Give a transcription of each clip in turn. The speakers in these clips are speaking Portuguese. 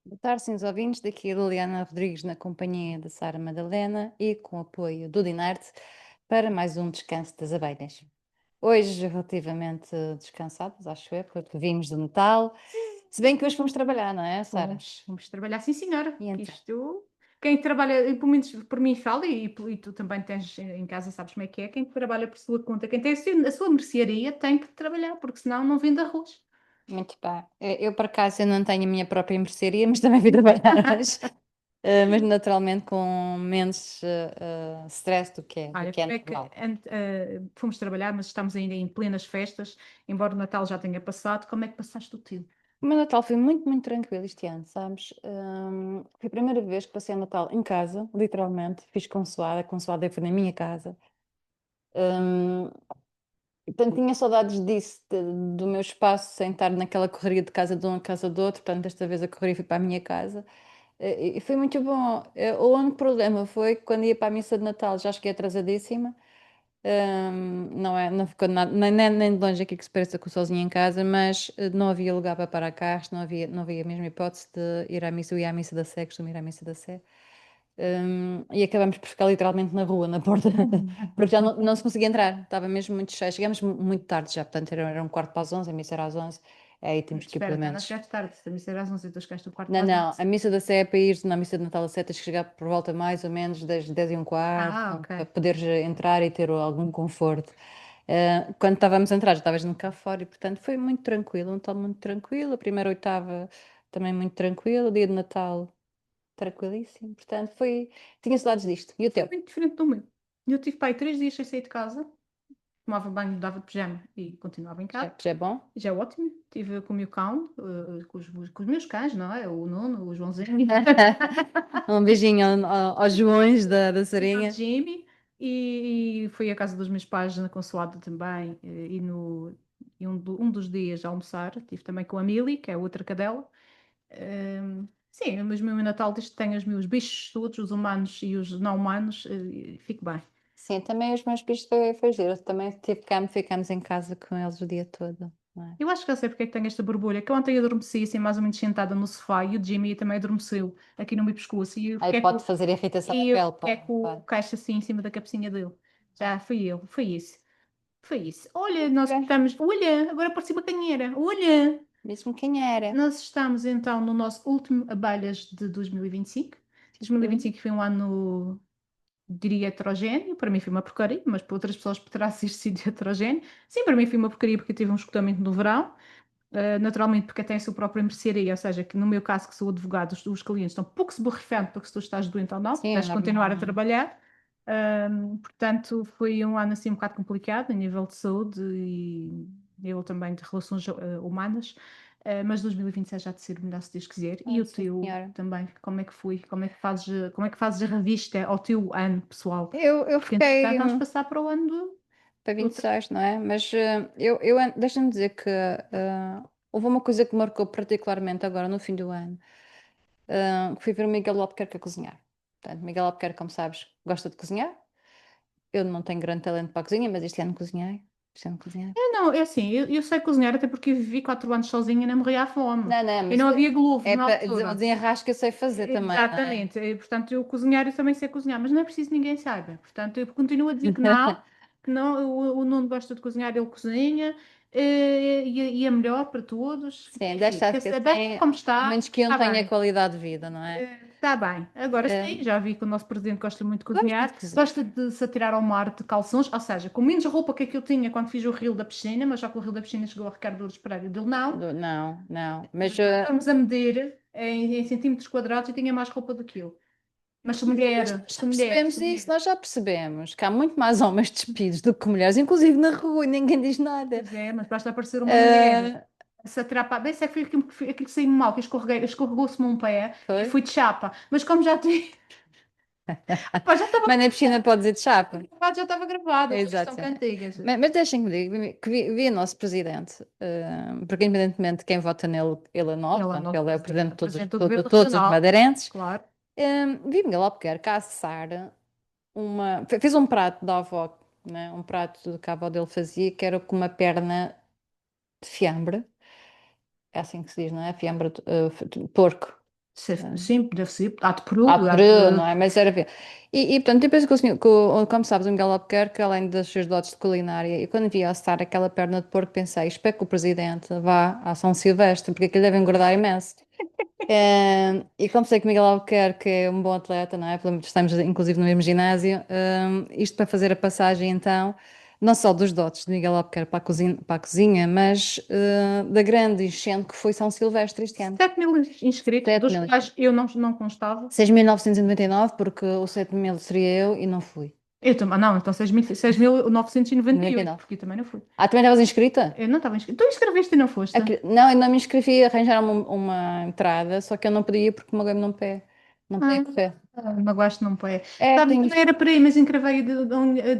Boa tarde, senhores ouvintes. Daqui a Liliana Rodrigues, na companhia da Sara Madalena e com o apoio do Dinarte, para mais um Descanso das Abelhas. Hoje, relativamente descansados, acho eu, porque vimos do Natal. Se bem que hoje fomos trabalhar, não é, Sara? Vamos trabalhar, sim, senhora. E Que então? isto, quem trabalha, pelo menos por mim fala, e tu também tens em casa, sabes como é que é, quem trabalha por sua conta, quem tem a sua mercearia tem que trabalhar, porque senão não vende arroz. Muito bem. Eu, por acaso, eu não tenho a minha própria mercearia, mas também vim trabalhar hoje. Mas naturalmente com menos stress do Olha, que é como é que normal. fomos trabalhar, mas estamos ainda em plenas festas, embora o Natal já tenha passado, como é que passaste o teu? O meu Natal foi muito, muito tranquilo este ano, sabes? Foi a primeira vez que passei o Natal em casa, literalmente. Fiz consoada, a consoada foi na minha casa. Hum, Portanto, tinha saudades disso, do meu espaço, sem estar naquela correria de casa de um a casa do outro. Portanto, desta vez a correria foi para a minha casa. E foi muito bom. O único problema foi que quando ia para a missa de Natal já cheguei atrasadíssima. Não ficou nada, nem de longe aqui que se pareça com o sozinho em casa, mas não havia lugar para parar carros, não havia a mesma hipótese de ir à missa. Eu ia à missa da Sé, costumo ir à missa da Sé. E acabamos por ficar literalmente na rua, na porta, porque já não se conseguia entrar, estava mesmo muito cheio. Chegámos muito tarde já, portanto era um quarto para as 11, a missa era às 11, aí temos que ir Espera, pelo então não menos. chegaste tarde, se a missa era às 11 e tu chegaste o quarto Não, para as não, 11. a missa da Sé é para ir na missa de Natal da Sé, tens que chegar por volta mais ou menos das 10 e um Ah, quarto, para ok. poderes entrar e ter algum conforto. Quando estávamos a entrar, já estavas no cá fora e, portanto, foi muito tranquilo, um Natal muito tranquilo. A primeira oitava também muito tranquilo, o dia de Natal tranquilíssimo. Portanto, tinha saudades disto. E o Foi teu? muito diferente do meu. Eu tive pai 3 dias sem sair de casa, tomava banho, dava de pijama e continuava em casa. Já é bom? Já é ótimo. Estive com o meu cão, com os meus cães, não é? O Nuno, o Joãozinho Um beijinho aos Joões da e ao Sarinha. Jimmy. E fui à casa dos meus pais na Consoada também. E um dos dias a almoçar, estive também com a Milly, que é a outra cadela. Sim, mas o meu Natal, desde que tenho os meus bichos todos, os humanos e os não humanos, fico bem. Sim, também os meus bichos foi giro. Também ficámos em casa com eles o dia todo. Não é? Eu acho que eu sei porque é que tenho esta borbulha, que eu ontem adormeci assim mais ou menos sentada no sofá e o Jimmy também adormeceu aqui no meu pescoço e eu Aí fiquei pode com, fazer irritação na e eu pele, fiquei pode, com o pode. caixa assim em cima da cabecinha dele. Já fui eu, foi isso. Foi isso. Olha, nós Ok. estamos. Olha, agora apareceu uma canheira. Olha, Mesmo quem era. nós estamos então no nosso último Abelhas de 2025. Hum? 2025 foi um ano, diria, heterogéneo. Para mim foi uma porcaria, mas para outras pessoas poderá ter sido heterogéneo. Sim, para mim foi uma porcaria porque eu tive um esgotamento no verão. Naturalmente, porque tem a sua própria mercearia, ou seja, que no meu caso, que sou advogado, os clientes estão pouco se borrifando porque se tu estás doente ou não, Sim, é tens de continuar normal, a não é? trabalhar. Portanto, foi um ano assim um bocado complicado a nível de saúde e eu também de relações humanas. Mas 2026 já de ser melhor se Deus quiser. E o Sim, teu senhora. também, como é que foi? Como é que fazes a revista ao teu ano pessoal? Eu Porque entretanto fiquei vamos passar para o ano para do outro. 26, não é? Mas deixa-me dizer que houve uma coisa que marcou particularmente agora no fim do ano, que fui ver o Miguel Albuquerque a cozinhar. Portanto, Miguel Albuquerque, como sabes, gosta de cozinhar. Eu não tenho grande talento para a cozinha, mas este ano cozinhei. Este ano cozinhei. Não, é assim, eu sei cozinhar até porque eu vivi 4 anos sozinha e não morria à fome. Não, não, E mas não havia globos é na para o altura. desenrasco que eu sei fazer também, não é? Exatamente. Portanto, eu cozinhar, eu também sei cozinhar, mas não é preciso que ninguém saiba. Portanto, eu continuo a dizer que não, o Nuno gosta de cozinhar, ele cozinha, e é melhor para todos. Sim, Enfim, deixa quer que dizer, deixa assim, como ao está, menos que um está tenha bem. qualidade de vida, não é? Está bem. Agora sim, Eh, já vi que o nosso presidente gosta muito de Gosto cozinhar, de cozinhar. gosta de se atirar ao mar de calções, ou seja, com menos roupa que eu tinha quando fiz o reel da piscina, mas já que o reel da piscina chegou a Ricardo Lourdes Pereira, dele não. Não, não. Mas Mas nós estamos a medir em centímetros quadrados e tinha mais roupa do que eu. Mas sou mulher, nós já sou mulher, percebemos sou isso, mulher. nós já percebemos que há muito mais homens despidos do que mulheres, inclusive na rua, e ninguém diz nada. Pois é, mas basta aparecer uma mulher Eh, a se atirar. Bem, isso é que foi aquilo que saiu mal, que escorregou-se-me um pé e Foi? fui de chapa. Mas como já tinha, pá, já estava Mas na piscina pode dizer de chapa. gravado, já estava gravado, as coisas Exato. são Sim. cantigas. Mas deixem-me dizer que vi o nosso presidente, porque independentemente de quem vota nele, ele é nosso, Ela, portanto, nosso ele é o presidente, presidente é de o todos, presidente do governo todos os regional, madeirenses. claro. Vi Miguel Albuquerque a assar fez um prato da avó, né? Um prato que a avó dele fazia, que era com uma perna de fiambre, é assim que se diz, não é? Fiambre de porco. Sim, deve ser. Há de Há Peru, há Peru, não de. é? Mas era ver. Portanto, eu penso que, como sabes, o Miguel Albuquerque, além das suas dotes de culinária, e quando vi assar aquela perna de porco, pensei, espero que o presidente vá a São Silvestre, porque aquilo deve engordar imenso. E como sei que Miguel Albuquerque é um bom atleta, não é? Estamos inclusive no mesmo ginásio, isto para fazer a passagem então, não só dos dotes de Miguel Albuquerque para a cozinha, mas da grande enchente que foi São Silvestre este ano. 7.000 inscritos, 7 dos mil. quais eu não constava. 6.999, porque o 7.000 seria eu e não fui. Eu também, não, então 6.998, 99. porque eu também não fui. Ah, também estavas inscrita? Eu não estava inscrita. Tu inscreveste e não foste? Não, ainda me inscrevi, arranjaram uma entrada, só que eu não podia porque magoei-me num pé. Não podia Ah, correr. magoaste não pé. É, Sabes, tenho. também era para aí, mas encravei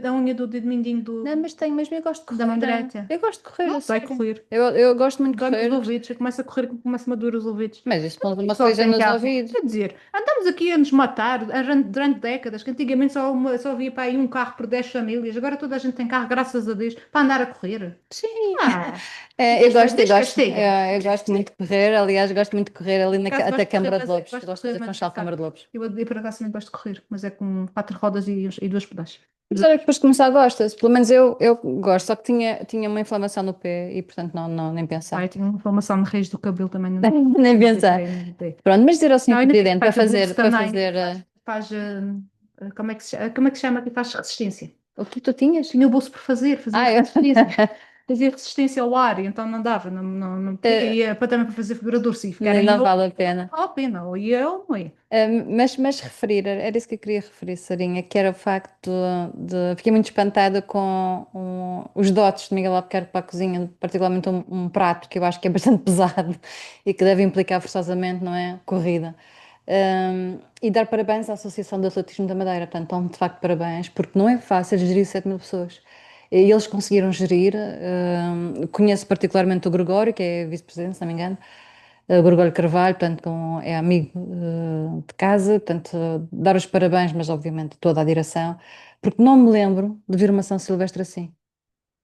a unha do dedo mindinho Não, mas tenho, mas eu gosto de da mão correr. direita. Eu gosto de correr, a Não, vai sério. correr. Eu gosto muito de Dói-me os correr, ouvidos. Eu começo a correr, começa-me a doer os ouvidos. mas isso não é uma Só coisa tem nos carro. ouvidos. Quer dizer, andamos aqui a nos matar durante décadas, que antigamente só havia para aí um carro por 10 famílias. Agora toda a gente tem carro, graças a Deus, para andar a correr. Sim. Ah, Eu gosto, eu diz que gosto, castiga. eu gosto muito de correr. Aliás, gosto muito de correr ali Por acaso até gosto de correr, Câmara de mas Lobos. gosto de Gosto de correr, fazer mas Funchal sabe, Câmara de Lobos. eu por acaso também gosto de correr, mas é com quatro rodas e duas pedais. Mas olha que depois de começar gostas. Pelo menos eu gosto, só que tinha uma inflamação no pé e portanto não, nem Pai, pensar. eu tinha uma inflamação de raiz do cabelo também, Nem não dei pensar. treino, não dei. Pronto, mas dizer ao senhor Não, ainda tenho Presidente feito boxe para também, fazer faz, como é que se chama que faz resistência? o que tu tinhas? Tinha o bolso por fazer, fazia Ah, eu. resistência. Fazia resistência ao ar, e então não dava, não podia, ia para também para fazer figura dorsífica. Era Não eu, vale a pena. vale a pena, ou ia eu, não ia. Mas referir, era isso que eu queria referir, Sarinha, que era o facto fiquei muito espantada com os dotes de Miguel Albuquerque para a cozinha, particularmente um prato que eu acho que é bastante pesado e que deve implicar forçosamente, não é? Corrida. E dar parabéns à Associação de Atletismo da Madeira, portanto, então, de facto, parabéns, porque não é fácil gerir 7.000 pessoas. E eles conseguiram gerir, conheço particularmente o Gregório, que é vice-presidente, se não me engano, Gorgolho Carvalho, portanto, é amigo de casa, portanto, dar os parabéns, mas obviamente toda a direção, porque não me lembro de ver uma São Silvestre assim.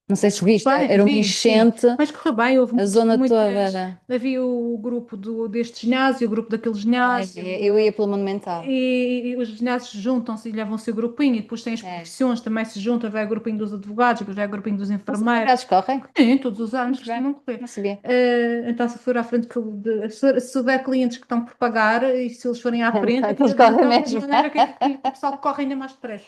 Não sei se viste, Bem, era uma vi, sim, enchente, mas correu bem, houve a zona muitas, toda. havia o grupo deste ginásio, o grupo daquele Ai, ginásio, eu ia pelo Monumental. e os ginásios juntam-se e levam o seu grupinho, e depois tem as É. profissões, também se juntam, vai o grupinho dos advogados, depois vai o grupinho dos Não sei, enfermeiros. eles correm? Sim, todos os anos Muito bem, costumam correr. não sabia. Então, se for à frente, se houver clientes que estão por pagar e se eles forem à frente, Eles correm então, de mesmo. maneira que o pessoal corre ainda mais depressa.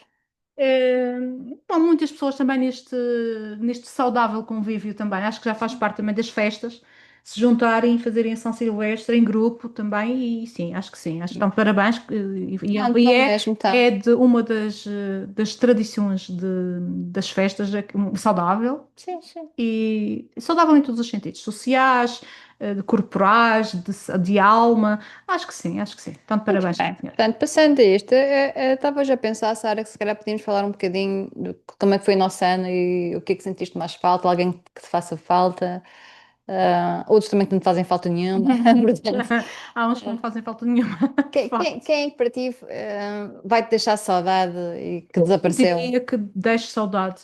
Eh, Estão muitas pessoas também neste saudável convívio também. Acho que já faz parte também das festas, se juntarem e fazerem a São Silvestre em grupo também. E sim, acho que sim. Acho que estão de parabéns. Não, E não mesmo, então. é de uma das tradições das festas saudável Sim, sim. e saudável em todos os sentidos, sociais, de corporais, de alma. Acho que sim, acho que sim. Então, de Muito parabéns, sim, bem. senhora. Portanto, passando a isto, estava já a pensar, Sara, que se calhar podíamos falar um bocadinho de como é que foi o nosso ano e o que é que sentiste mais falta, alguém que te faça falta, outros também que não te fazem falta nenhuma. Portanto, Há uns que não fazem falta nenhuma, de facto. quem é que para ti vai-te deixar saudade e que Eu desapareceu? diria que deixa saudade.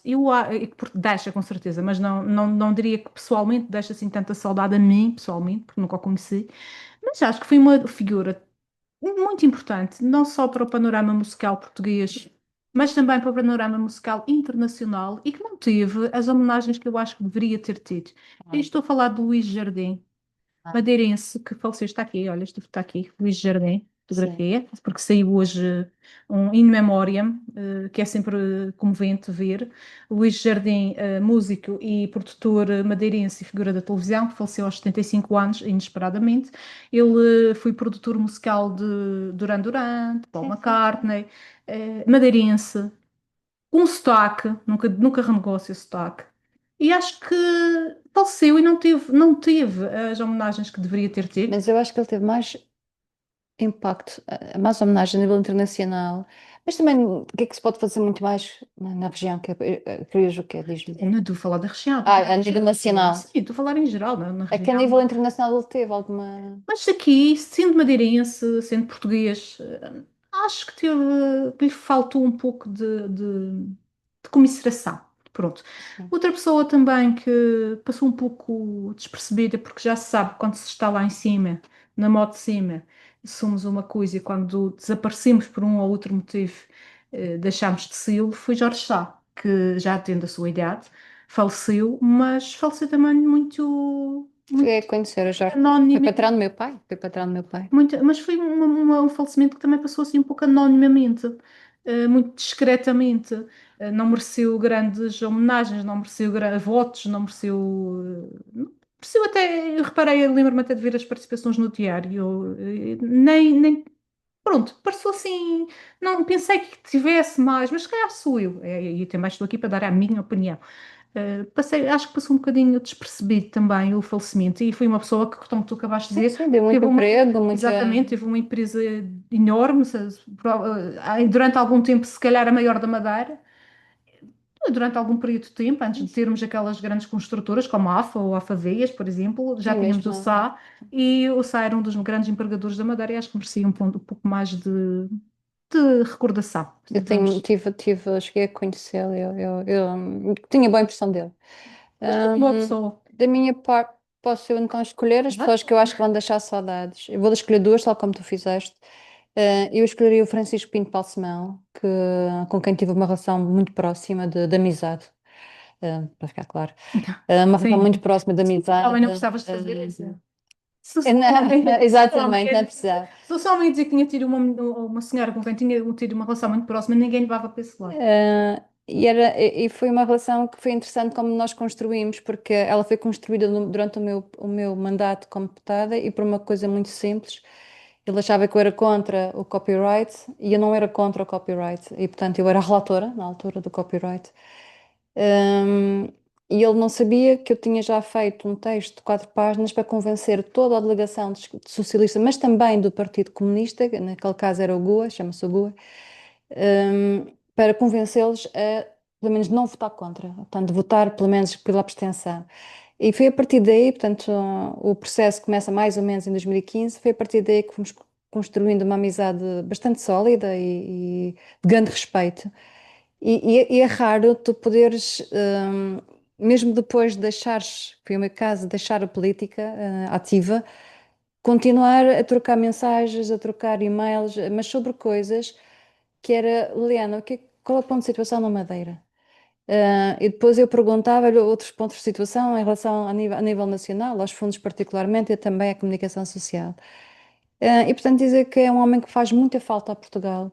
Porque deixa, com certeza, mas não diria que pessoalmente deixa assim tanta saudade a mim, pessoalmente, porque nunca o conheci. Mas acho que foi uma figura muito importante, não só para o panorama musical português, mas também para o panorama musical internacional e que não teve as homenagens que eu acho que deveria ter tido. Eu Ah, estou a falar de Luís Jardim, ah, madeirense, que faleceu, está aqui, olha, está aqui, Luís Jardim, sim, fotografia, porque saiu hoje um In Memoriam, que é sempre comovente ver. Luís Jardim, músico e produtor madeirense e figura da televisão, que faleceu aos 75 anos, inesperadamente. Ele foi produtor musical de Duran Duran, de Paul sim, sim, sim. McCartney, madeirense, um sotaque, nunca renegou o seu sotaque. E acho que faleceu e não teve as homenagens que deveria ter tido. Mas eu acho que ele teve mais impacto, mais homenagem a nível internacional. Mas também, o que é que se pode fazer muito mais na região? Querias o quê? Diz-me. Eu não estou a falar da região, estou a falar A em nível geral. nacional. Sim, estou a falar em geral, na É que a região. nível internacional ele teve alguma. Mas aqui, sendo madeirense, sendo português, acho que lhe faltou um pouco de comisseração. Pronto. Sim. Outra pessoa também que passou um pouco despercebida, porque já se sabe quando se está lá em cima, na moto de cima, somos uma coisa e quando desaparecemos por um ou outro motivo, deixámos de ser, foi Jorge Sá, que já tendo a sua idade, faleceu, mas faleceu também muito, Fui muito a conhecer o Jorge. Foi anónimo. patrão do meu pai. Foi patrão do meu pai. Mas foi um falecimento que também passou assim um pouco anonimamente, muito discretamente. Não mereceu grandes homenagens, não mereceu votos, não mereceu. Não mereceu até. Eu reparei, eu lembro-me até de ver as participações no diário, nem. Pronto, pareceu assim. Não pensei que tivesse mais, mas se calhar sou eu. E também estou aqui para dar a minha opinião. Acho que passou um bocadinho despercebido também o falecimento, e foi uma pessoa que, como tu acabaste de Sim, dizer, sim, deu muito teve uma, emprego, muita. exatamente, teve uma empresa enorme, durante algum tempo, se calhar a maior da Madeira, durante algum período de tempo, antes de termos aquelas grandes construtoras como a AFA ou a Afaveias, por exemplo, já Sim, tínhamos o mesmo. SA, e o SA era um dos grandes empregadores da Madeira, e acho que merecia um pouco mais de recordação, Eu tenho, digamos. cheguei a conhecê-lo, eu tinha boa impressão dele. Bastante boa Hum, pessoa. da minha parte, posso eu então escolher as pessoas que eu acho que vão deixar saudades. Eu vou escolher duas, tal como tu fizeste. Eu escolheria o Francisco Pinto Balsemão, com quem tive uma relação muito próxima de amizade, para ficar claro. Uma relação muito Sim. próxima de amizade. Também não gostavas de fazer isso. Se Não, só homem, se só homem, exatamente, não precisava. se fosse homem a dizer que tinha tido uma senhora com quem tinha tido uma relação muito próxima, ninguém levava para esse lado. E foi uma relação que foi interessante como nós construímos, porque ela foi construída durante o meu mandato como deputada e por uma coisa muito simples. Ele achava que eu era contra o copyright e eu não era contra o copyright. E, portanto, eu era relatora na altura do copyright. Um, e ele não sabia que eu tinha já feito um texto de 4 páginas para convencer toda a delegação de socialista, mas também do Partido Comunista, que naquele caso era o GUA, chama-se o GUA, para convencê-los a, pelo menos, não votar contra, portanto, votar pelo menos pela abstenção. E foi a partir daí, portanto, o processo começa mais ou menos em 2015, foi a partir daí que fomos construindo uma amizade bastante sólida e de grande respeito. E é raro tu poderes, mesmo depois de deixares, foi o meu caso, deixar a política, ativa, continuar a trocar mensagens, a trocar e-mails, mas sobre coisas que era, Liliana, qual é o ponto de situação na Madeira? E depois eu perguntava-lhe outros pontos de situação em relação a nível nacional, aos fundos particularmente e também à comunicação social. E portanto dizer que é um homem que faz muita falta a Portugal,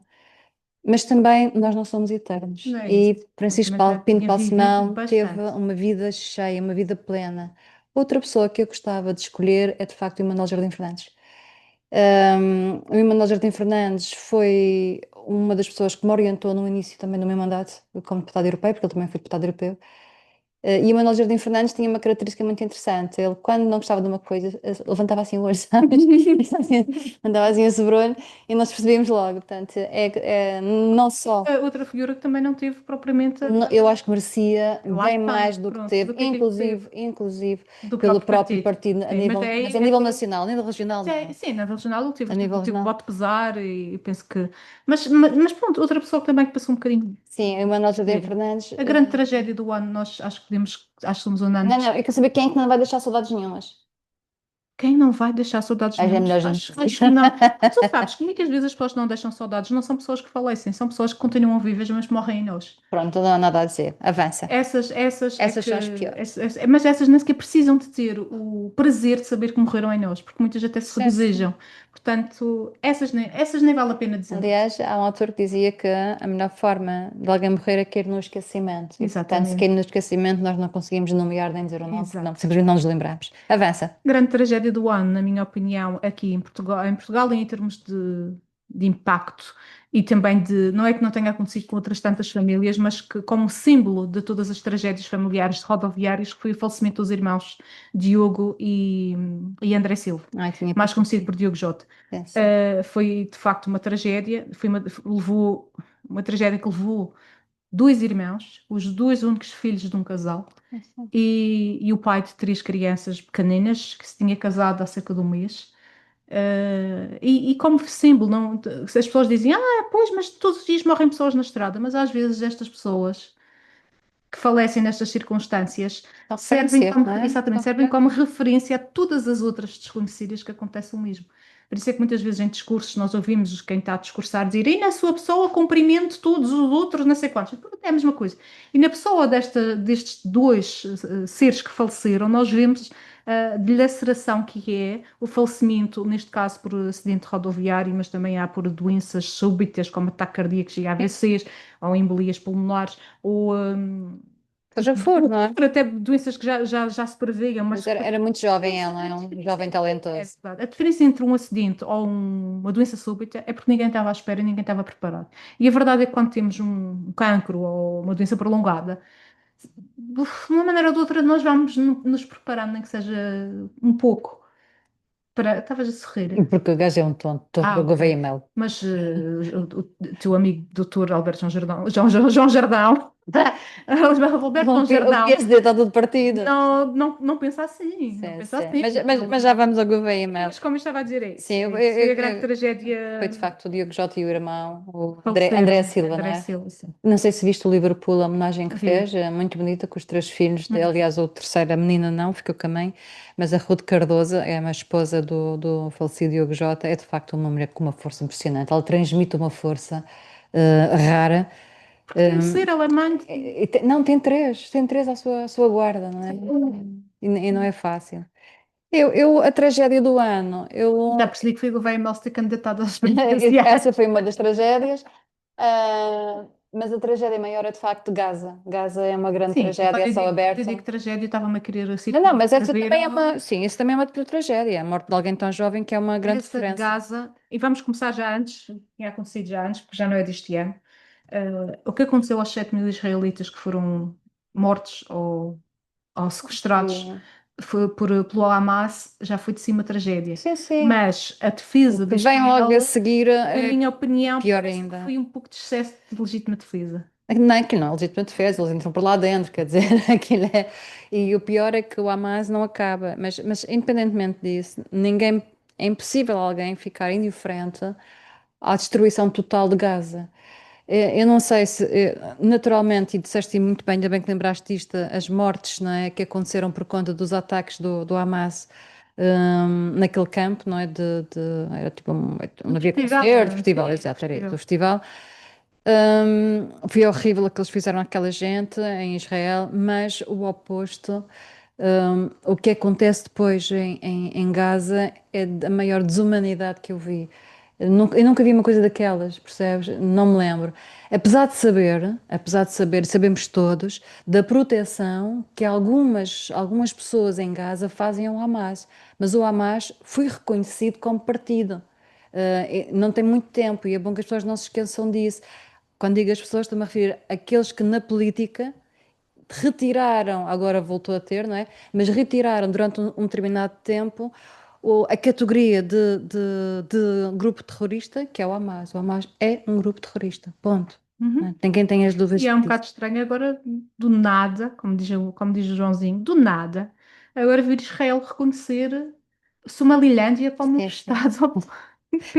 mas também nós não somos eternos. Não é isso. E Ele Francisco também já Pinto tinha vivido Balsemão teve bastante. uma vida cheia, uma vida plena. Outra pessoa que eu gostava de escolher é de facto o Manuel Jardim Fernandes. O Emanuel Jardim Fernandes foi uma das pessoas que me orientou no início também do meu mandato como deputado europeu, porque ele também foi deputado europeu. E o Emanuel Jardim Fernandes tinha uma característica muito interessante. Ele, quando não gostava de uma coisa, levantava assim o olho, sabes? Mandava assim o sobrolho e nós percebíamos logo. Portanto, não só. Outra figura que também não teve propriamente, Eu acho que merecia lá bem está, mais do que pronto, teve, do que aquilo que teve inclusive do pelo próprio próprio partido. partido Sim, mas mas a nível nacional, a nível regional não. sim, na regional ele A nível teve regional. voto de pesar e penso que. Mas pronto, outra pessoa que também que passou um bocadinho. Sim, o Emanuel Jardim Ver. Fernandes. A grande tragédia do ano, nós acho que somos Não, não, unânimes. eu quero saber quem é que não vai deixar saudades nenhumas. Quem não vai deixar saudades As é nenhumas? melhor gente. Acho que não. Porque tu sabes que muitas vezes as pessoas que não deixam saudades não são pessoas que falecem, são pessoas que continuam vivas, mas morrem em nós. Pronto, não há nada a dizer. Avança. Essas é Essas que. são as piores. Mas essas nem sequer precisam de ter o prazer de saber que morreram em nós, porque muitas até se Sim, sim. regozijam. Portanto, essas nem vale a pena dizer. Aliás, há um autor que dizia que a melhor forma de alguém morrer é cair no esquecimento. E, portanto, se cair Exatamente. no esquecimento, nós não conseguimos nomear nem dizer o nome, porque não, Exato. simplesmente não nos lembramos. Avança. Grande tragédia do ano, na minha opinião, aqui em Portugal em termos de impacto e também não é que não tenha acontecido com outras tantas famílias, mas que como símbolo de todas as tragédias familiares rodoviárias, que foi o falecimento dos irmãos Diogo e André Silva, Ai, tinha mais pouco conhecido por assim. Diogo Jota. Sim, sim. Foi de facto uma tragédia, levou uma tragédia que levou dois irmãos, os dois únicos filhos de um casal, Sim, sim. e o pai de três crianças pequeninas, que se tinha casado há cerca de um mês. E como símbolo, não, se as pessoas dizem, pois, mas todos os dias morrem pessoas na estrada, mas às vezes estas pessoas que falecem nestas circunstâncias São servem referência, como, não é? exatamente, servem como referência a todas as outras desconhecidas que acontecem o mesmo. Por isso é que muitas vezes em discursos nós ouvimos quem está a discursar dizer e na sua pessoa cumprimento todos os outros, não sei quantos. É a mesma coisa. E na pessoa destes dois seres que faleceram, nós vemos a dilaceração que é o falecimento, neste caso por acidente rodoviário, mas também há por doenças súbitas, como ataques cardíacos e AVCs, ou embolias pulmonares, ou Seja o que for, não é? até doenças que já se prevêem, Mas era muito jovem ela, é um jovem é talentoso. verdade. A diferença entre um acidente ou uma doença súbita é porque ninguém estava à espera e ninguém estava preparado. E a verdade é que quando temos um cancro ou uma doença prolongada, de uma maneira ou de outra nós vamos nos preparando, nem que seja um pouco. Para... Estavas a sorrir? Porque o gajo é um tonto, tonto Ah, do ok. Gouveia e Mel. Mas o teu amigo doutor Alberto João Jordão, João Jardão, Alberto João O que Jardão, queres dizer? Está tudo partido. não pensa assim, não Sim, pensa sim. assim. Mas já vamos ao Gouveia e Mel. Mas como eu estava a dizer, é Sim, isso. É isso. Foi a grande foi tragédia de facto o Diogo Jota e o irmão, o André faleceram. Silva, não André é? Silva, sim. Não sei se viste o Liverpool, a homenagem que Vi. fez, é muito bonita, com os três filhos. Uhum. Aliás, o terceiro, a menina não, ficou com a mãe, mas a Ruth Cardoso, é a esposa do falecido Diogo Jota, é de facto uma mulher com uma força impressionante. Ela transmite uma força rara. Porque tem de Um, ser alemã. não, tem três à sua guarda, não é? E não é fácil. A tragédia do ano, Já percebi que foi o Gouveia Mel se ter candidatado às presidenciais. essa foi uma das tragédias. Mas a tragédia maior é de facto Gaza. Gaza é uma grande Sim, tragédia quando a céu quando eu digo aberto. tragédia, eu estava-me a querer Não, não, mas essa circunscrever também é uma, sim, isso também é uma tragédia. A morte de alguém tão jovem que é uma grande essa de diferença. Gaza. E vamos começar já antes, tinha acontecido já antes, porque já não é deste ano. O que aconteceu aos 7.000 israelitas que foram mortos ou sequestrados Sim, pelo Hamas já foi de cima tragédia. sim. Sim. Mas a O defesa de que vem logo a Israel, seguir na é minha opinião, pior parece que ainda. foi um pouco de excesso de legítima defesa. Não, aquilo não é legítima defesa, eles entram por lá dentro, quer dizer, aquilo é. E o pior é que o Hamas não acaba. Mas independentemente disso, ninguém. É impossível alguém ficar indiferente à destruição total de Gaza. Eu não sei se, naturalmente, e disseste muito bem, ainda bem que lembraste isto, as mortes, não é, que aconteceram por conta dos ataques do Hamas, naquele campo, não é, era tipo Um não havia festival, concerto, festival, sim, exato, era isso, o festival. festival. Foi horrível o que eles fizeram àquela gente em Israel, mas o oposto, o que acontece depois em Gaza é a maior desumanidade que eu vi. Eu nunca vi uma coisa daquelas, percebes? Não me lembro. Apesar de saber, sabemos todos da proteção que algumas pessoas em Gaza fazem ao Hamas, mas o Hamas foi reconhecido como partido. Não tem muito tempo e é bom que as pessoas não se esqueçam disso. Quando digo as pessoas, estou-me a referir àqueles que na política retiraram, agora voltou a ter, não é? Mas retiraram durante um determinado tempo a categoria de grupo terrorista, que é o Hamas. O Hamas é um grupo terrorista, ponto. Não Uhum. é? Tem quem tenha as E dúvidas é um disso. bocado estranho agora, do nada, como diz o Joãozinho, do nada, agora vir Israel reconhecer Somalilândia como um Sim, sim. Estado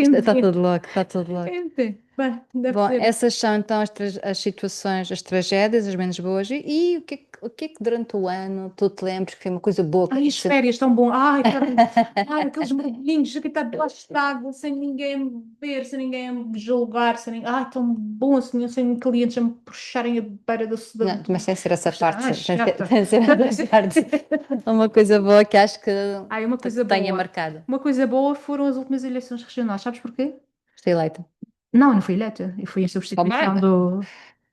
Está independente. tudo louco, está tudo louco. Bem, deve Bom, ser. essas são então as situações, as tragédias, as menos boas. E o que é que durante o ano tu te lembras que foi uma coisa boa que Ai, as aconteceu? férias tão bom. Ai, aqueles mergulhinhos, aqui está debaixo de água, sem ninguém me ver, sem ninguém me julgar, ai, tão bom assim, sem clientes a me puxarem a beira Não, mas sem ser essa parte, Ai, sem ser, chata. sem ser essa parte. Uma coisa boa que acho que Ai, uma te coisa tenha boa. marcado. Uma coisa boa foram as últimas eleições regionais, sabes porquê? Gostei eleita. Não, eu não fui eleita, eu fui em Oh, bem, substituição do.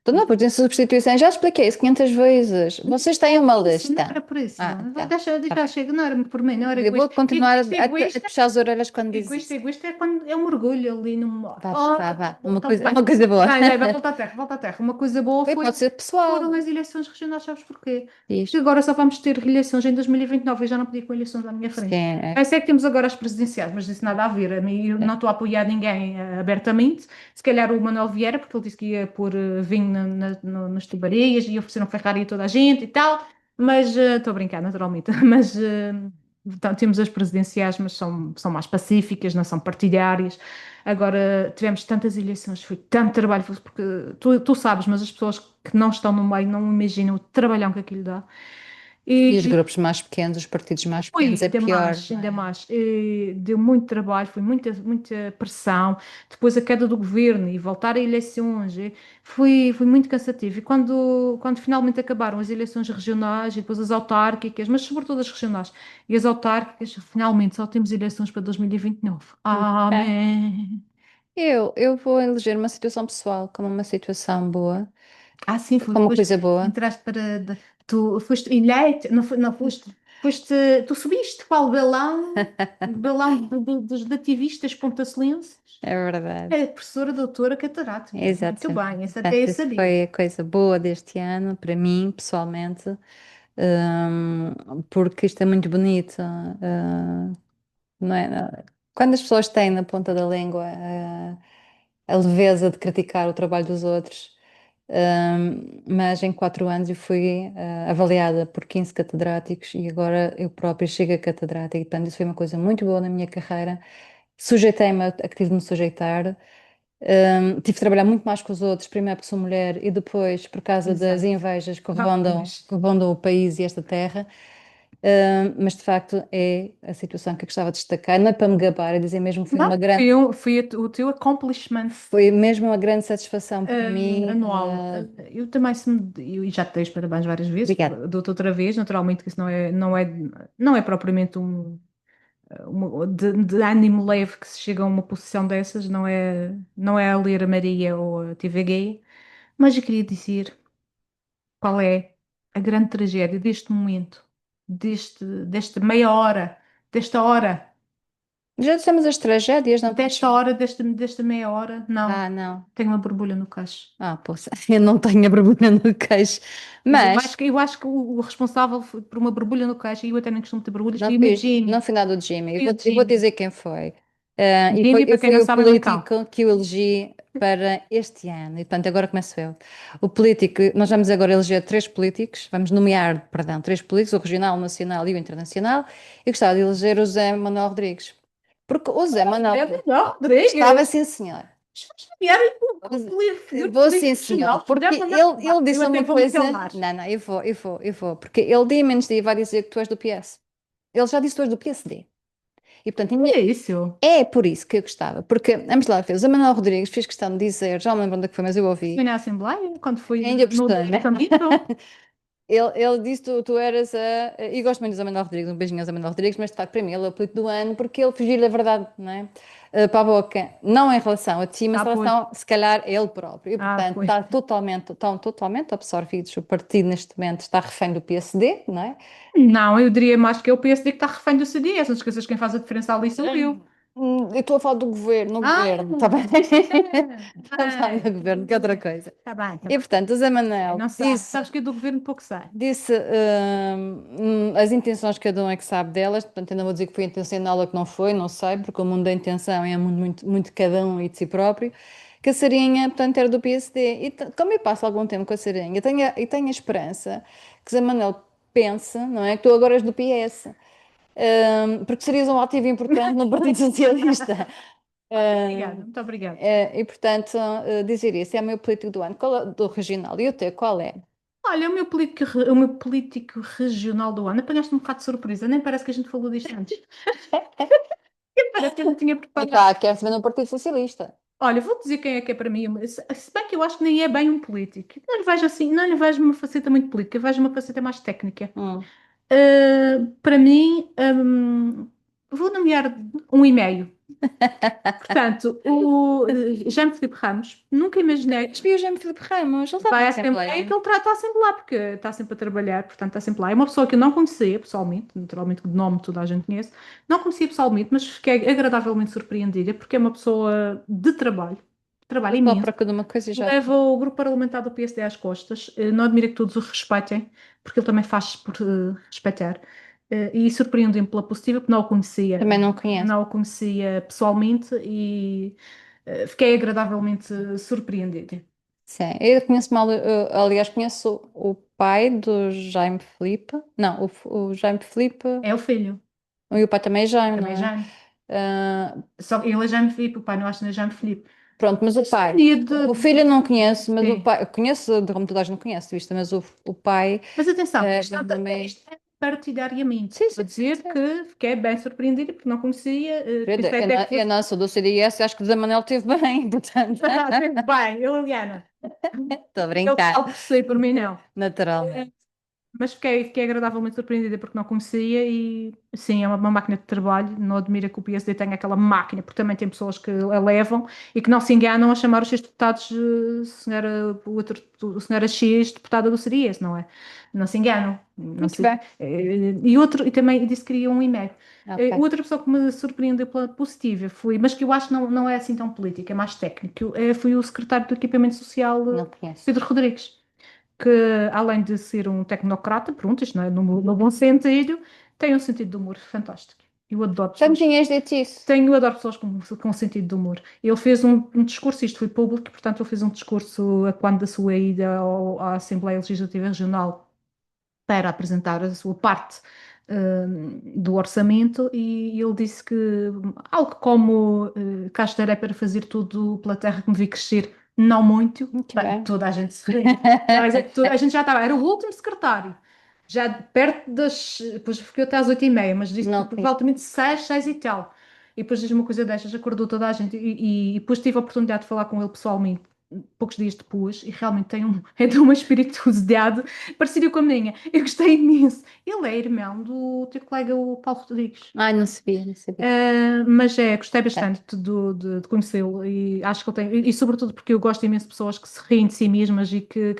tu não, porque tem substituições. Já expliquei isso 500 vezes. Vocês têm uma Isso, não lista. era por isso. Ah, tá. Deixa, Ok. chega, não era por mim, não era Eu vou egoísta. continuar a te puxar as orelhas quando dizes isso. Egoísta é quando é um mergulho ali num. Vá, Oh, vá, vá. então, Uma coisa boa. vai voltar à terra, volta à terra. Uma coisa boa Pode ser foram pessoal. as eleições regionais, sabes porquê? Porque Diz. agora só vamos ter eleições em 2029 e já não podia com eleições à minha Sim, frente. Eu sei que temos agora as presidenciais, mas isso nada a ver. A mim, eu é. não estou a apoiar ninguém abertamente. Se calhar o Manuel Vieira, porque ele disse que ia pôr vinho nas tubareias e oferecer um Ferrari a toda a gente e tal. Mas estou a brincar, naturalmente. Mas então, temos as presidenciais, mas são mais pacíficas, não são partidárias. Agora tivemos tantas eleições, foi tanto trabalho, porque tu sabes, mas as pessoas que não estão no meio não imaginam o trabalhão que aquilo dá. E os grupos mais pequenos, os partidos mais Foi pequenos, é pior, não ainda é? mais. Deu muito trabalho, foi muita pressão. Depois a queda do governo e voltar a eleições, foi muito cansativo. E quando finalmente acabaram as eleições regionais e depois as autárquicas, mas sobretudo as regionais e as autárquicas, finalmente só temos eleições para 2029. É. Amém. Eu vou eleger uma situação pessoal como uma situação boa, Ah, sim, como uma foste, coisa boa. entraste tu foste eleito, não foste, tu subiste para o balão dos ativistas pontacelenses. É verdade. É professora doutora catedrática. Muito Exatamente. bem, essa até Portanto, eu isso sabia. foi a coisa boa deste ano, para mim, pessoalmente, porque isto é muito bonito. Não é? Quando as pessoas têm na ponta da língua, a leveza de criticar o trabalho dos outros, mas em 4 anos eu fui, avaliada por 15 catedráticos e agora eu própria chego a catedrática, e, portanto, isso foi uma coisa muito boa na minha carreira. Sujeitei-me a que tive de me sujeitar. Tive de trabalhar muito mais com os outros, primeiro porque sou mulher e depois por causa das Exato. invejas Ah, pois. que rondam o país e esta terra. Mas de facto é a situação que eu gostava de destacar. Não é para me gabar, é dizer mesmo que Não, foi o teu accomplishment foi mesmo uma grande satisfação para mim. anual. Eu também, eu já te dei os parabéns várias vezes, Obrigada. dou-te outra vez, naturalmente que isso não é propriamente de ânimo leve que se chega a uma posição dessas, não é a ler a Maria ou a TVG, mas eu queria dizer qual é a grande tragédia deste momento, desta meia hora, desta hora, Já dissemos as tragédias, não? desta meia hora, não, Ah, não. tenho uma borbulha no queixo. Ah, poxa, eu não tenho a borbulha no queixo. Mas Mas eu acho que o responsável por uma borbulha no queixo, e eu até nem costumo ter borbulhas, não foi o meu fiz, não Jimmy. fui nada do Jimmy. Foi o Eu vou Jimmy. dizer quem foi. Jimmy, para quem Foi não o sabe, é o meu cão. político que eu elegi para este ano. E, portanto, agora começo eu. O político, nós vamos agora eleger 3 políticos, vamos nomear, perdão, 3 políticos, o regional, o nacional e o internacional. Eu gostava de eleger o José Manuel Rodrigues. Porque o José Manuel É Rodrigues melhor, estava, Rodrigues. sim, senhor. Mas faz familiar com a figura Vou, sim, política senhor, regional. porque ele Eu disse até uma vou me coisa. calar. Não, não, eu vou, porque ele dia menos dia vai dizer que tu és do PS. Ele já disse que tu és do PSD. E portanto, É isso. é por isso que eu gostava, porque, vamos lá, fez, a Manuel Rodrigues fez questão de dizer, já me lembro onde é que foi, mas eu Foi ouvi, na Assembleia, quando foi ainda por no cima, Samito. ele disse tu eras a. E gosto muito do Zé Manuel Rodrigues, um beijinho ao Zé Manuel Rodrigues, mas de facto para mim ele é o político do ano porque ele fugiu da verdade, não é? Para a boca, não em relação a ti, mas Ah, em pois. relação, se calhar, a ele próprio. E Ah, portanto pois. estão totalmente absorvidos. O partido neste momento está refém do PSD, não é? Não, eu diria mais que é o PSD que está refém do CDS. Não esqueças quem faz a diferença ali sou eu. Eu estou a falar do governo, no Ah, governo, está bem? Está bem, ah, no governo, que é outra coisa. tá bem, tá E bem. portanto, o Zé Manuel Não sei. disse Sabes que eu do governo pouco sei. disse as intenções cada um é que sabe delas, portanto, ainda vou dizer que foi intencional ou que não foi, não sei, porque o mundo da intenção é muito, muito, muito de cada um e de si próprio. Que a Sarinha, portanto, era do PSD. E como eu passo algum tempo com a Sarinha, eu tenho a esperança que Zé Manuel pense, não é? Que tu agora és do PS. Porque serias um ativo importante no Partido Socialista. Obrigada, Um, muito obrigada. e, portanto, dizer isso é o meu político do ano, do regional. E o teu, qual é? Olha, o meu político regional do ano, apanhaste-me um bocado de surpresa, nem parece que a gente falou disto antes. Parece que eu não tinha preparado. Epá, quero saber no Partido Socialista. Olha, vou dizer quem é para mim, se bem que eu acho que nem é bem um político. Não lhe vejo assim, não lhe vejo uma faceta muito política, vejo uma faceta mais técnica. Hum. Para mim, vou nomear um e-mail. Portanto, o Jaime Filipe Ramos, nunca imaginei. Desvio o Jaime Filipe Ramos, ele está na Vai à Assembleia Assembleia. que ele está sempre lá, porque está sempre a trabalhar, portanto está sempre lá. É uma pessoa que eu não conhecia pessoalmente, naturalmente de nome toda a gente conhece, não conhecia pessoalmente, mas fiquei agradavelmente surpreendida, porque é uma pessoa de trabalho, Eu trabalho estou à imenso. procura de uma coisa e já Leva o grupo parlamentar do PSD às costas, não admira que todos o respeitem, porque ele também faz por respeitar. E surpreendeu-me pela positiva, porque também não conheço. não o conhecia pessoalmente e fiquei agradavelmente surpreendida. Sim, eu conheço mal, aliás, conheço o pai do Jaime Filipe. Não, o Jaime Filipe. É o filho. E o pai também é Jaime, não Também é é? Jaime. Ah, Só que ele é Jaime Filipe, o pai não acha que é Jaime Filipe. Pronto, mas o pai, Mania de. o filho eu não conheço, mas o Sim. pai, conheço, de como toda a gente conhece, viste, mas o pai Mas atenção, também. isto é partidariamente. Sim, Estou sim, a sim, dizer sim. que fiquei bem surpreendida porque não conhecia. Querida, Pensei até que eu fosse. não sou do CDS, acho que o Zé Manel teve bem, portanto, Esteve bem, eu, Liliana. estou a Ele brincar, sabe perceber, por mim não. naturalmente. Mas fiquei agradavelmente surpreendida porque não conhecia e sim, é uma máquina de trabalho. Não admira que o PSD tenha aquela máquina, porque também tem pessoas que a levam e que não se enganam a chamar os seus deputados o senhora X, deputada do CDS, não é? Não se enganam. Não Muito se, bem, e também disse que queria um e-mail. ok. Outra pessoa que me surpreendeu pela positiva foi, mas que eu acho que não é assim tão política, é mais técnico, foi o secretário do Equipamento Social, Não conheço. Pedro Rodrigues, que além de ser um tecnocrata, pronto, isto não é no bom sentido, tem um sentido de humor fantástico. Eu adoro Já me pessoas. tinhas dito isso. Eu adoro pessoas com sentido de humor. Ele fez um discurso, isto foi público, e, portanto, ele fez um discurso a quando da sua ida à Assembleia Legislativa Regional para apresentar a sua parte do orçamento e ele disse que algo como cá estarei para fazer tudo pela terra que me vi crescer, não muito. Muito Bem, bem. toda a gente se riu. A gente já estava, era o último secretário, já perto das. Depois fiquei até às 8h30, mas disse que Não conheço. provavelmente 6 e tal. E depois diz uma coisa destas, acordou toda a gente e depois tive a oportunidade de falar com ele pessoalmente poucos dias depois e realmente tem uma espirituosidade parecida com a minha. Eu gostei imenso. Ele é irmão do teu colega, o Paulo Rodrigues. Ai, não sabia, não sabia. Mas gostei É. bastante de conhecê-lo e acho que ele tem, e sobretudo porque eu gosto imenso de pessoas que se riem de si mesmas e que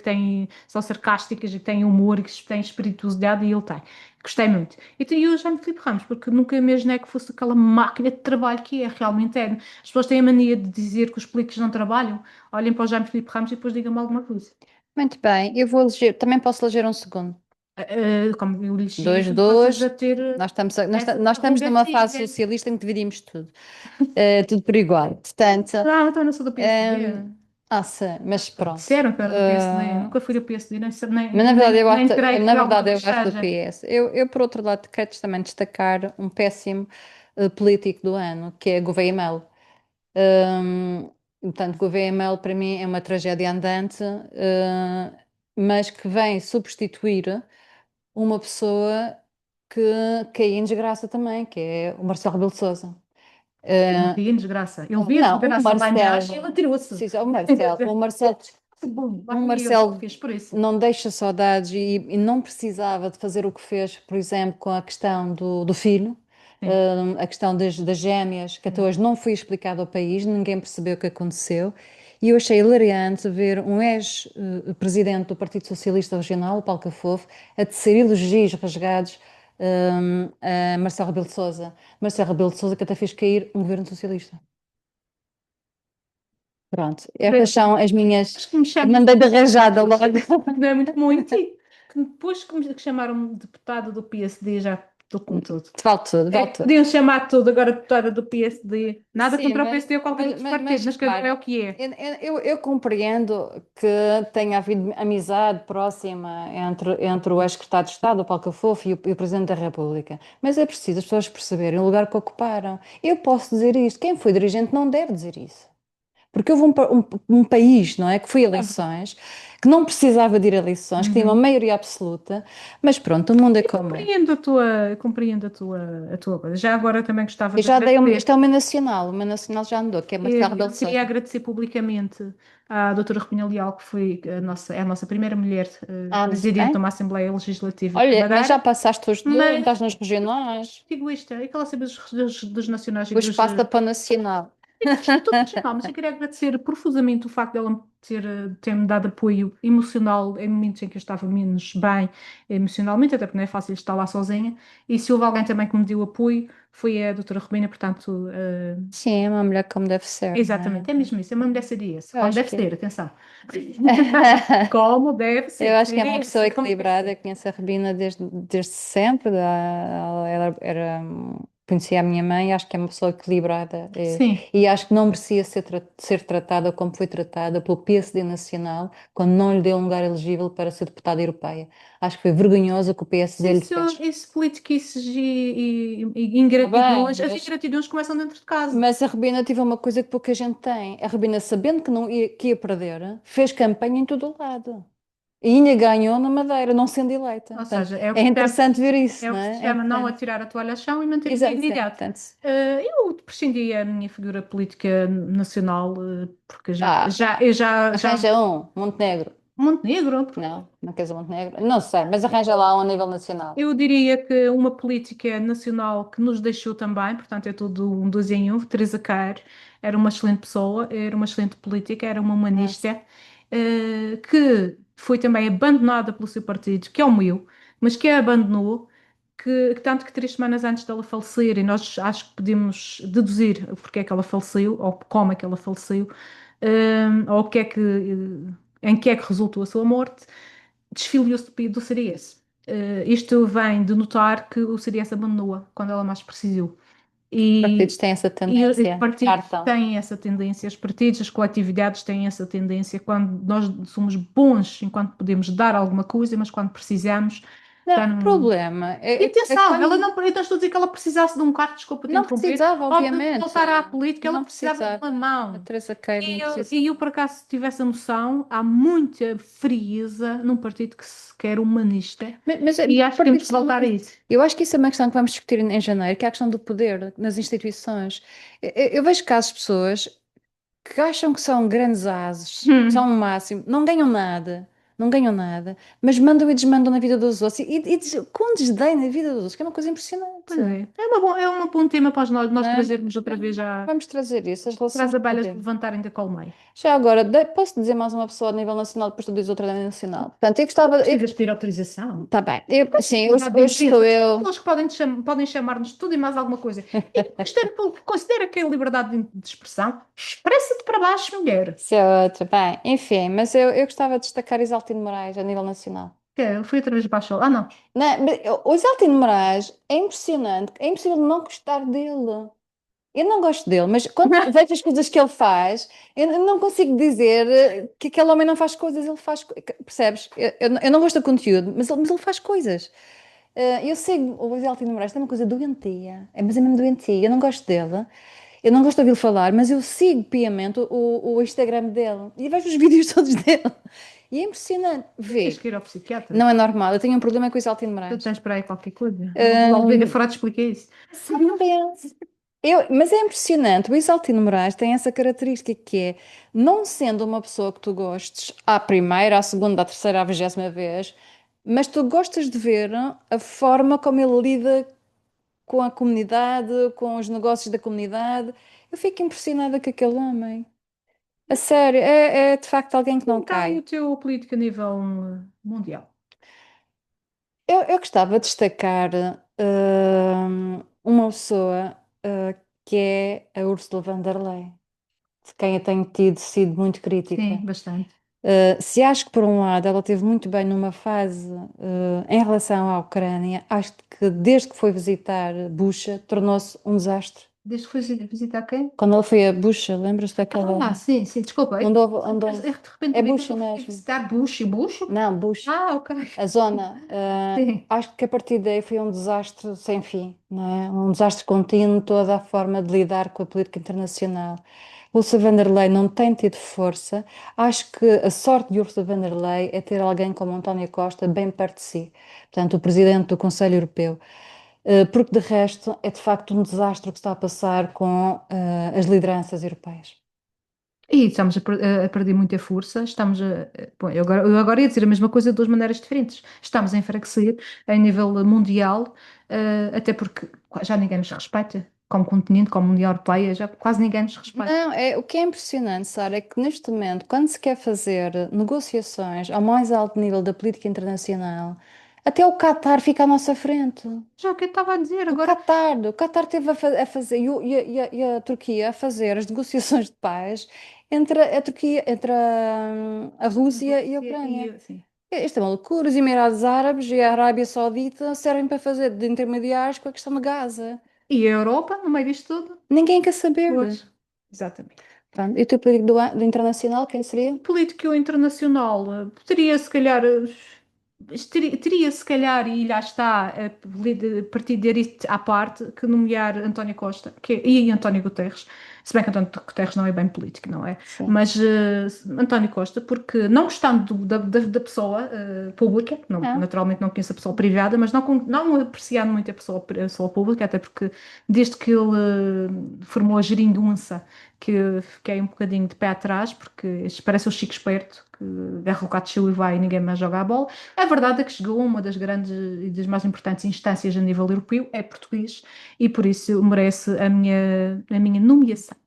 são sarcásticas e que têm humor e que têm espirituosidade e ele tem. Gostei muito. E eu já me Filipe Ramos, porque nunca imaginei que fosse aquela máquina de trabalho que é, realmente é. As pessoas têm a mania de dizer que os políticos não trabalham. Olhem para o Jaime Filipe Ramos e depois digam-me alguma coisa. Muito bem, eu vou eleger, também posso eleger um segundo. Como eu lhe disse, Dois, tu passas a dois. ter Nós essa nós estamos numa fase prerrogativa. socialista em que dividimos tudo. Tudo por igual. Portanto, Não, então eu não sou do PSD. ehm, sim, mas pronto. Disseram que eu era do PSD. Nunca fui do PSD, Mas na verdade eu nem acho, creio na que alguma verdade eu vez gosto do seja. PS. Por outro lado, quero também destacar um péssimo político do ano, que é Gouveia Melo. Portanto, Gouveia Melo para mim é uma tragédia andante, mas que vem substituir uma pessoa que caiu em desgraça também, que é o Marcelo Rebelo de Sousa. Eu não Uh, vi em desgraça. Ele viu a não, o desgraça lá embaixo e Marcelo, ele atirou-se. sim, Lá o fui eu que Marcelo fiz por isso. não deixa saudades e não precisava de fazer o que fez, por exemplo, com a questão do filho, Sim, a questão das gêmeas, que até sim. hoje não foi explicado ao país, ninguém percebeu o que aconteceu. E eu achei hilariante ver um ex-presidente do Partido Socialista Regional, o Paulo Cafofo, a tecer elogios rasgados a Marcelo Rebelo de Sousa. Marcelo Rebelo de Sousa que até fez cair um governo socialista. Pronto, estas são as minhas. Acho que me chama, Mandei de rajada logo. não é muito comum em ti. Que depois que chamaram-me deputada do PSD, já estou com tudo. Vale tudo, É vale que tudo. podiam chamar tudo agora deputada do PSD. Nada Sim, contra o PSD ou qualquer outro partido, mas mas quer dizer, é repare, o que é. eu compreendo que tenha havido amizade próxima entre o ex-secretário de Estado, o Paulo Cafofo, e o Presidente da República. Mas é preciso as pessoas perceberem o lugar que ocuparam. Eu posso dizer isto, quem foi dirigente não deve dizer isso. Porque houve um país, não é, que foi eleições, que não precisava de ir a eleições, que tinha uma Uhum. maioria absoluta, mas pronto, o mundo é como é. Compreendo a tua coisa. Já agora também gostava Eu de já dei, agradecer. isto é o meu nacional já andou, que é Marcelo Rebelo Eu de queria Sousa. agradecer publicamente à doutora Rubina Leal, que é a nossa primeira mulher Muito presidente de bem. uma Assembleia Legislativa da Olha, mas já Madeira, passaste mas estás nas regionais, digo isto, é que ela sabe dos nacionais e o dos espaço da para o nacional. e tudo nacional, mas eu queria agradecer profusamente o facto dela ter-me dado apoio emocional em momentos em que eu estava menos bem emocionalmente, até porque não é fácil estar lá sozinha. E se houve alguém também que me deu apoio, foi a doutora Rubina, portanto, Sim, é uma mulher como deve ser, não é? exatamente, é mesmo isso, é uma mulher CDS, Eu como acho deve que é. ser, atenção. Como deve Eu ser, acho que é uma pessoa CDS, como deve equilibrada, ser. eu conheço a Rabina desde sempre. Ela era conhecia a minha mãe, acho que é uma pessoa equilibrada, Sim. e acho que não merecia ser tratada como foi tratada pelo PSD Nacional quando não lhe deu um lugar elegível para ser deputada europeia. Acho que foi vergonhoso o que o PSD lhe Isso, fez. isso politiquices e Tá bem, ingratidões, as ingratidões começam dentro de casa. mas a Rebina tive uma coisa que pouca gente tem. A Rebina, sabendo que, não ia, que ia perder, fez campanha em todo o lado. E ainda ganhou na Madeira, não sendo eleita. Ou Portanto, seja, é interessante ver isso, é o não que se é? É chama não interessante. atirar a toalha ao chão e manter a Exato, exato. dignidade. Portanto, Eu prescindi a minha figura política nacional, porque pá, eu já arranja um, Montenegro. Montenegro. Não, não queres o Montenegro? Não sei, mas arranja lá um a nível nacional. Eu diria que uma política nacional que nos deixou também, portanto é tudo um dois em um. Teresa Cair era uma excelente pessoa, era uma excelente política, era uma Hum. humanista, que foi também abandonada pelo seu partido, que é o meu, mas que a abandonou, que tanto que 3 semanas antes dela falecer, e nós acho que podemos deduzir o porquê é que ela faleceu, ou como é que ela faleceu, ou o que é que, em que é que resultou a sua morte, desfiliou-se do CDS. Isto vem de notar que o CDS abandonou-a quando ela mais precisou. Partidos E, têm essa e os tendência. partidos Cartão. têm essa tendência, os partidos, as coletividades têm essa tendência quando nós somos bons enquanto podemos dar alguma coisa, mas quando precisamos, Não, já o não. problema E é atenção, ela quando não, eu não estou a dizer que ela precisasse de um cargo, desculpa te não interromper, precisava, ou de obviamente. voltar à política, ela Não precisava de precisava. uma A mão. Teresa Queiro não precisa. E eu, por acaso, tivesse a noção, há muita frieza num partido que se quer humanista e acho que temos Partidos que são voltar a isso. Eu acho que isso é uma questão que vamos discutir em janeiro, que é a questão do poder nas instituições. Eu vejo casos de pessoas que acham que são grandes ases, que são Hum, o máximo, não ganham nada, não ganham nada, mas mandam e desmandam na vida dos outros com desdém na vida dos outros, que é uma coisa impressionante, pois é. É um bom tema para nós não é? trazermos outra vez já Vamos trazer isso, as para relações as de abelhas poder. levantarem da colmeia. Já agora, posso dizer mais uma pessoa a nível nacional, depois tu dizes outra a nível nacional. Portanto, eu gostava. Precisas pedir autorização? Tá bem, sim, Atividade de hoje imprensa, estou são eu. pessoas que podem chamar-nos tudo e mais alguma coisa. E considera que é liberdade de expressão? Expressa-te para baixo, mulher. Se é outra, bem, enfim, mas eu gostava de destacar Isaltino Moraes a nível nacional. Fui outra vez para a show. Ah, não. Não, mas o Isaltino Moraes é impressionante, é impossível não gostar dele. Eu não gosto dele, mas quando vejo as coisas que ele faz, eu não consigo dizer que aquele homem não faz coisas, ele faz, percebes? Eu não gosto do conteúdo, mas ele faz coisas. Eu sei, o Isaltino Moraes tem uma coisa doentia, mas é mesmo doentia, eu não gosto dele. Eu não gosto de ouvi-lo falar, mas eu sigo piamente o Instagram dele e vejo os vídeos todos dele. E é impressionante Tens ver. que ir ao psiquiatra. Não é normal, eu tenho um problema com o Isaltino Tu Moraes. tens para aí qualquer coisa. O Almeida Hum, Frade explica isso. não penso. Mas é impressionante, o Isaltino Moraes tem essa característica que é, não sendo uma pessoa que tu gostes à primeira, à segunda, à terceira, à 20ª vez, mas tu gostas de ver a forma como ele lida com a comunidade, com os negócios da comunidade. Eu fico impressionada com aquele homem. A sério, é de facto alguém que não Então, e cai. o teu político a nível mundial? Eu gostava de destacar uma pessoa que é a Ursula von der Leyen, de quem eu tenho sido muito crítica. Sim, bastante. Se acho que, por um lado, ela teve muito bem numa fase em relação à Ucrânia, acho que desde que foi visitar Bucha, tornou-se um desastre. Desde que fui visitar quem? Quando ela foi a Bucha, lembras-te daquela. Ah, sim, sim, desculpa. Onde houve. De repente É pedi Bucha quando eu fui mesmo. visitar Bush e Bush. Não, Bucha. Ah, ok. A zona, Sim. acho que a partir daí foi um desastre sem fim, não é? Um desastre contínuo, toda a forma de lidar com a política internacional. Ursula von der Leyen não tem tido força. Acho que a sorte de Ursula von der Leyen é ter alguém como António Costa bem perto de si, portanto, o presidente do Conselho Europeu. Porque de resto é de facto um desastre o que está a passar com as lideranças europeias. E estamos a perder muita força. Bom, eu agora ia dizer a mesma coisa de duas maneiras diferentes. Estamos a enfraquecer a nível mundial, até porque já ninguém nos respeita. Como continente, como União Europeia, já quase ninguém nos respeita. Não, o que é impressionante, Sara, é que neste momento, quando se quer fazer negociações ao mais alto nível da política internacional, até o Qatar fica à nossa frente. Já o que eu estava a dizer O agora. Qatar, o Qatar teve a fazer, e a Turquia a fazer as negociações de paz entre a Turquia, entre a Rússia e a Ucrânia. Assim. Isto é uma loucura. Os Emirados Árabes e a Arábia Saudita servem para fazer de intermediários com a questão de Gaza. E a Europa, no meio disto tudo? Ninguém quer saber. Pois, exatamente. Pronto. E o teu político do internacional, quem seria? Político internacional, teria se calhar, teria se calhar, e lá está, partidarista à parte, que nomear António Costa e António Guterres, se bem que António Guterres não é bem político, não é? Sim. Mas António Costa, porque não gostando da pessoa pública, Ah, naturalmente não conheço a pessoa privada, mas não apreciando muito a pessoa pública, até porque desde que ele formou a geringonça que fiquei um bocadinho de pé atrás, porque este parece o Chico Esperto, que agarra o cacho e vai e ninguém mais joga a bola. A verdade é que chegou a uma das grandes e das mais importantes instâncias a nível europeu, é português, e por isso merece a minha nomeação.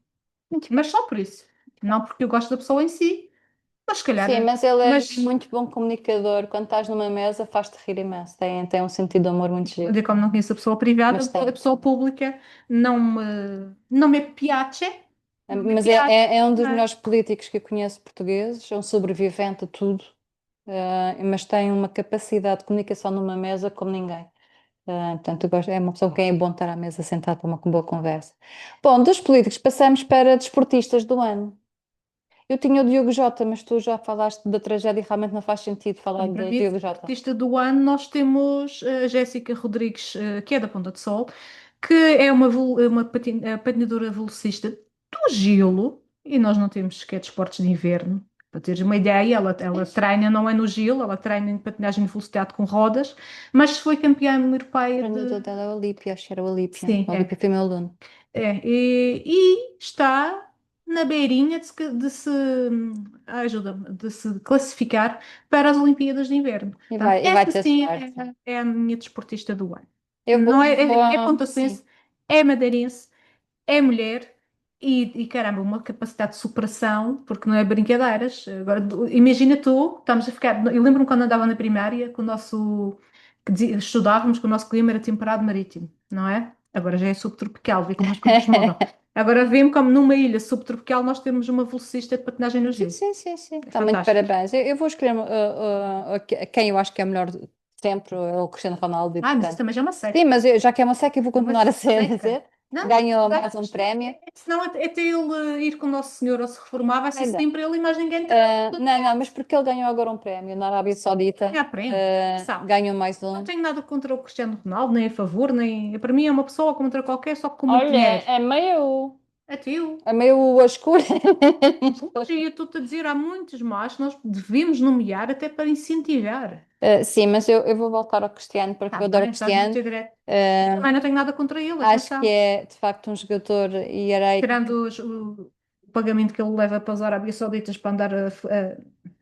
muito bem. Mas só por isso. Não porque eu gosto da pessoa em si, mas se calhar. Sim, mas ele é Mas muito bom comunicador. Quando estás numa mesa, faz-te rir imenso. Tem um sentido de humor muito giro. de como não conheço a pessoa privada, Mas a tem. pessoa pública não me piace, não me Mas é, piace, é um dos não é? melhores políticos que eu conheço portugueses. É um sobrevivente a tudo. Mas tem uma capacidade de comunicação numa mesa como ninguém. Portanto, é uma pessoa com quem é bom estar à mesa sentado para uma boa conversa. Bom, dos políticos passamos para desportistas do ano. Eu tinha o Diogo Jota, mas tu já falaste da tragédia e realmente não faz sentido falar Para de mim, Diogo Jota. artista do ano, nós temos a Jéssica Rodrigues, que é da Ponta de Sol, que é uma patinadora velocista do gelo, e nós não temos sequer desportos de inverno. Para teres uma ideia, ela Pois. treina, não é no gelo, ela treina em patinagem de velocidade com rodas, mas foi campeã europeia Treinador de. dela é o Olímpia, acho que era o Olímpia. Sim, O é. Olímpia foi meu aluno. E está na beirinha ajuda-me, de se classificar para as Olimpíadas de Inverno. E Portanto, vai esta ter sim sorte. é a minha desportista do ano. Eu Não é, é sim. pontacense, é madeirense, é mulher e caramba, uma capacidade de superação, porque não é brincadeiras. Agora, imagina tu, estamos a ficar. Eu lembro-me quando andava na primária, que o nosso. Estudávamos que o nosso clima era temperado marítimo, não é? Agora já é subtropical, vê como as coisas mudam. Agora vemos como numa ilha subtropical nós temos uma velocista de patinagem no Sim, gelo. sim, sim, sim. É Também de fantástico. parabéns. Eu vou escolher quem eu acho que é melhor de sempre, é o Cristiano Ronaldo, e Ah, mas isso portanto. também já é uma Sim, seca. mas já que é uma seca, eu vou É uma continuar a ser, a seca. dizer. Não, Ganhou dá- mais um prémio. senão até ele ir com o Nosso Senhor ou se reformar vai ser Ainda. sempre ele e mais ninguém tem tudo Não, não, mas porque ele ganhou agora um prémio na Arábia Saudita, ganhar prémios. Sabe? ganhou mais Não um. tenho nada contra o Cristiano Ronaldo, nem a favor, nem. Para mim é uma pessoa contra qualquer, só que com muito Olha, dinheiro. É teu. é meio a escura. Pois, e eu estou-te a dizer, há muitos mais que nós devemos nomear até para incentivar. Sim, mas eu vou voltar ao Cristiano porque Está eu adoro o bem, estás muito Cristiano. direto. Eu Uh, também não tenho nada contra ele, Acho que atenção. é de facto um jogador hierárquico, Tirando o pagamento que ele leva para as Arábias Sauditas para andar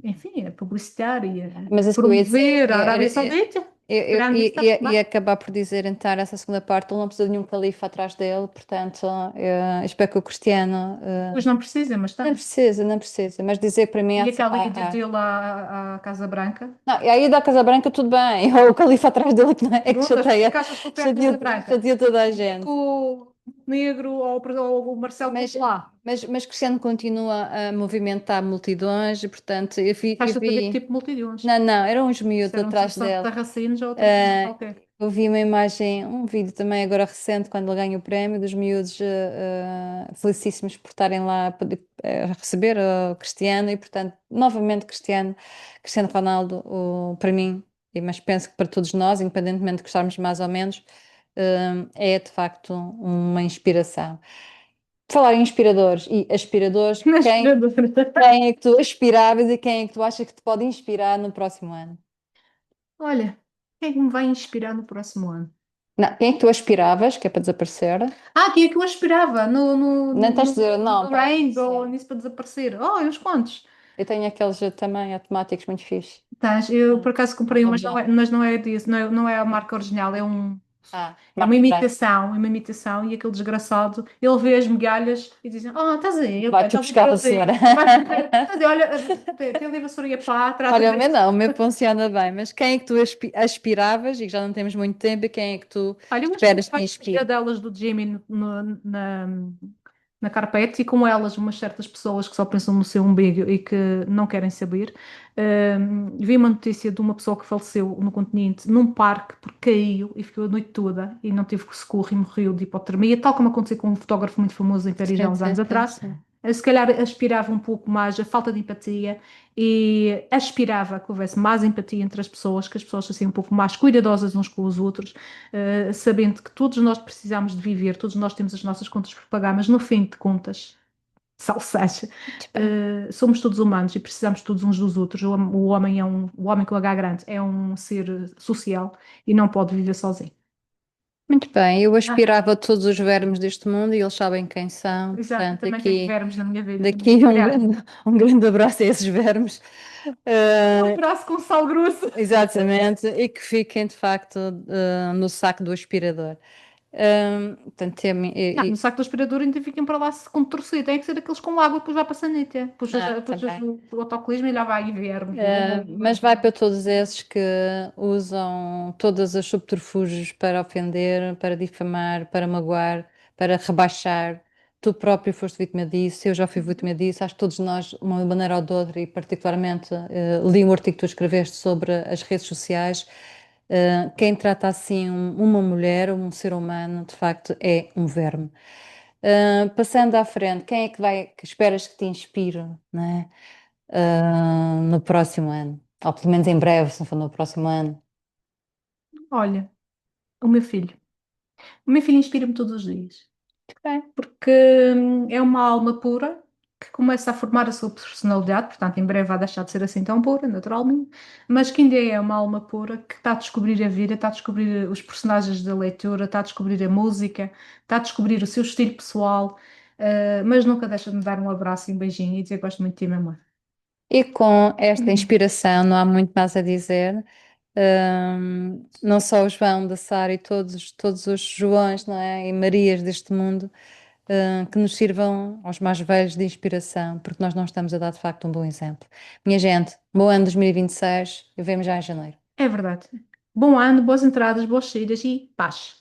enfim, a publicitar e a mas isso que eu ia dizer, promover a Arábia Saudita. Tirando isso, está tudo bem. ia acabar por dizer então essa segunda parte, ele não precisa de nenhum califa atrás dele, portanto, espero que o Cristiano Pois não precisa, mas não tem. precisa, não precisa, mas dizer para mim, E aquela ida dele à Casa Branca. não, e aí da Casa Branca tudo bem, ou o califa atrás dele que, não é, que Pronto, as pessoas chateia, que acham que foi à chateia, Casa Branca. chateia toda a É gente. com o Negro ou o Marcelo Mas, Popular. mas Cristiano continua a movimentar multidões e, portanto, eu Estás a fazer que vi. tipo multidões. Não, não, eram uns Se miúdos eram atrás só dele. sarracenos ou outra coisa Ah, qualquer. eu vi uma imagem, um vídeo também agora recente, quando ele ganha o prémio, dos miúdos felicíssimos por estarem lá a receber o Cristiano e, portanto, novamente Cristiano Ronaldo, para mim, mas penso que para todos nós, independentemente de gostarmos mais ou menos, é de facto uma inspiração. Falar em inspiradores e aspiradores, Na quem, aspiradora. quem é que tu aspiravas e quem é que tu achas que te pode inspirar no próximo ano? Olha, quem é que me vai inspirar no próximo ano? Não, quem é que tu aspiravas, que é para desaparecer? Quem é que eu aspirava Não tens de dizer, não, no pá, Rainbow, sim. nisso para desaparecer? Oh, e uns quantos? Eu tenho aqueles também automáticos muito fixe. Tens, eu por acaso comprei um, Vamos lá. mas não é disso, não é a marca original, é Marca branca. uma imitação, e aquele desgraçado, ele vê as migalhas e diz, estás aí, ok, Vai-te estás a buscar ver a senhora. ali, estás aí, olha, tem ali a vassourinha pá, trata Olha, o meu disto. não, o meu funciona bem, mas quem é que tu aspiravas, e que já não temos muito tempo, e quem é que tu Olha, eu esperas aspirava que as inspire? cadelas do Jimmy na carpete e com elas umas certas pessoas que só pensam no seu umbigo e que não querem saber. Vi uma notícia de uma pessoa que faleceu no continente num parque porque caiu e ficou a noite toda e não teve socorro e morreu de hipotermia, tal como aconteceu com um fotógrafo muito famoso em Paris há Sim, uns sim, anos sim, atrás. sim. Se calhar aspirava um pouco mais a falta de empatia e aspirava que houvesse mais empatia entre as pessoas, que as pessoas fossem um pouco mais cuidadosas uns com os outros, sabendo que todos nós precisamos de viver, todos nós temos as nossas contas por pagar, mas no fim de contas, salvo seja, Muito bem. somos todos humanos e precisamos todos uns dos outros. O homem o homem com H grande é um ser social e não pode viver sozinho. Muito bem, eu Ah, aspirava a todos os vermes deste mundo e eles sabem quem são. exato, Portanto, também tenho aqui, verbos na minha vida. daqui Aliás, um grande abraço a esses vermes. um Eh, abraço com sal grosso. exatamente, e que fiquem de facto no saco do aspirador. Portanto, Não, no saco do aspirador ainda ficam para lá se com torcer. Tem que ser aqueles com água, depois vai para a sanita. Puxas também. o autocolismo e lá vai vermos. Bom, Mas vai para todos esses que usam todas as subterfúgios para ofender, para difamar, para magoar, para rebaixar. Tu próprio foste vítima disso, eu já fui vítima disso. Acho que todos nós, de uma maneira ou de outra, e particularmente li um artigo que tu escreveste sobre as redes sociais. Quem trata assim uma mulher, um ser humano, de facto é um verme. Passando à frente, quem é que vai, que esperas que te inspire, né? No próximo ano. Ou pelo menos em breve, se não for no próximo ano. olha, o meu filho. O meu filho inspira-me todos os dias. Ok. Porque é uma alma pura que começa a formar a sua personalidade, portanto, em breve vai deixar de ser assim tão pura, naturalmente, mas que ainda é uma alma pura que está a descobrir a vida, está a descobrir os personagens da leitura, está a descobrir a música, está a descobrir o seu estilo pessoal, mas nunca deixa de me dar um abraço e um beijinho e dizer que gosto muito de ti, mamãe. E com esta inspiração, não há muito mais a dizer. Não só o João da Sara e todos os Joões, não é? E Marias deste mundo, que nos sirvam aos mais velhos de inspiração, porque nós não estamos a dar de facto um bom exemplo. Minha gente, bom ano 2026 e vemos já em janeiro. É verdade. Bom ano, boas entradas, boas saídas e paz.